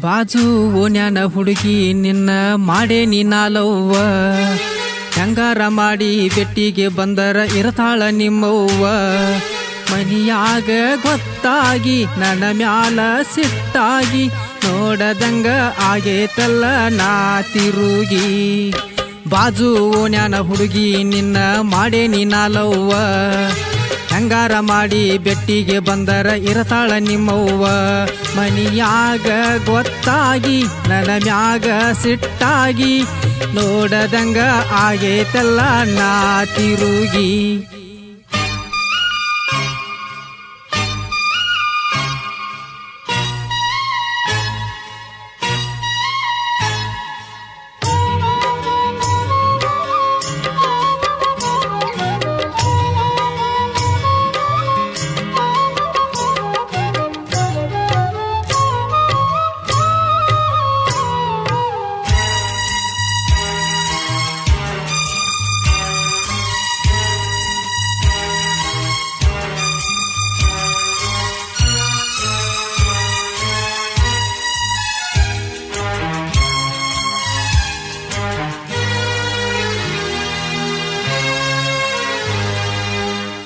ಬಾಜು ಓನ್ಯಾನ ಹುಡುಗಿ ನಿನ್ನ ಮಾಡೇ ನೀನಾಲವ್ವ, ಹೆಂಗಾರ ಮಾಡಿ ಬೆಟ್ಟಿಗೆ ಬಂದರ ಇರತಾಳ ನಿಮ್ಮವ್ವ. ಮನಿಯಾಗ ಗೊತ್ತಾಗಿ ನನ್ನ ಮ್ಯಾಲ ಸಿಟ್ಟಾಗಿ ನೋಡದಂಗ ಆಗೇತಲ್ಲ ನಾ ತಿರುಗಿ. ಬಾಜು ಓನ್ಯಾನ ಹುಡುಗಿ ನಿನ್ನ ಮಾಡೇ ನೀನಾಲವ್ವ, ಹೆಂಗಾರ ಮಾಡಿ ಬೆಟ್ಟಿಗೆ ಬಂದರ ಇರತಾಳ ನಿಮ್ಮವ್ವ. ಮನಿಯಾಗ ಗೊತ್ತಾಗಿ ನನ್ನ ಮ್ಯಾಗ ಸಿಟ್ಟಾಗಿ ನೋಡದಂಗ ಆಗೇತಲ್ಲ ನಾ ತಿರುಗಿ.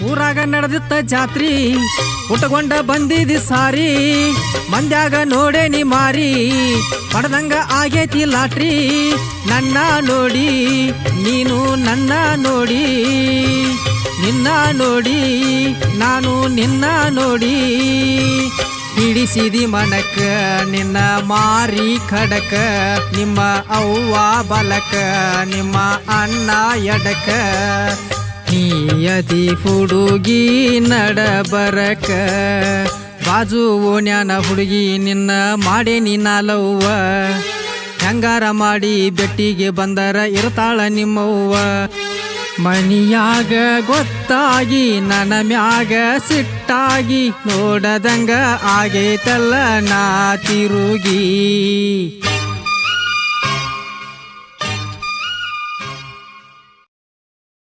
ಊರಾಗ ನಡೆದಿತ್ತ ಜಾತ್ರಿ ಉಟ್ಕೊಂಡ ಬಂದಿದಿ ಸಾರಿ, ಮಂದ್ಯಾಗ ನೋಡೇನಿ ಮಾರಿ ಪಡ್ದಂಗ ಆಗೇತಿ ಲಾಟ್ರಿ. ನನ್ನ ನೋಡಿ ನೀನು ನನ್ನ ನೋಡಿ, ನಿನ್ನ ನೋಡಿ ನಾನು ನಿನ್ನ ನೋಡಿ. ಹಿಡಿಸಿದಿ ಮನಕ ನಿನ್ನ ಮಾರಿ ಖಡಕ, ನಿಮ್ಮ ಅವ್ವ ಬಲಕ ನಿಮ್ಮ ಅಣ್ಣ ಎಡಕ. ನೀಯದಿ ಹುಡುಗಿ ನಡಬರಕ, ಬಾಜು ಓನ್ಯಾನ ಹುಡುಗಿ ನಿನ್ನ ಮಾಡೇ ನೀನಾಲವ್ವ, ಹೆಂಗಾರ ಮಾಡಿ ಬೆಟ್ಟಿಗೆ ಬಂದರ ಇರತಾಳ ನಿಮ್ಮವ್ವ. ಮನಿಯಾಗ ಗೊತ್ತಾಗಿ ನನ್ನ ಮ್ಯಾಗ ಸಿಟ್ಟಾಗಿ ನೋಡದಂಗ ಆಗೇತಲ್ಲ ನಾ ತಿರುಗಿ.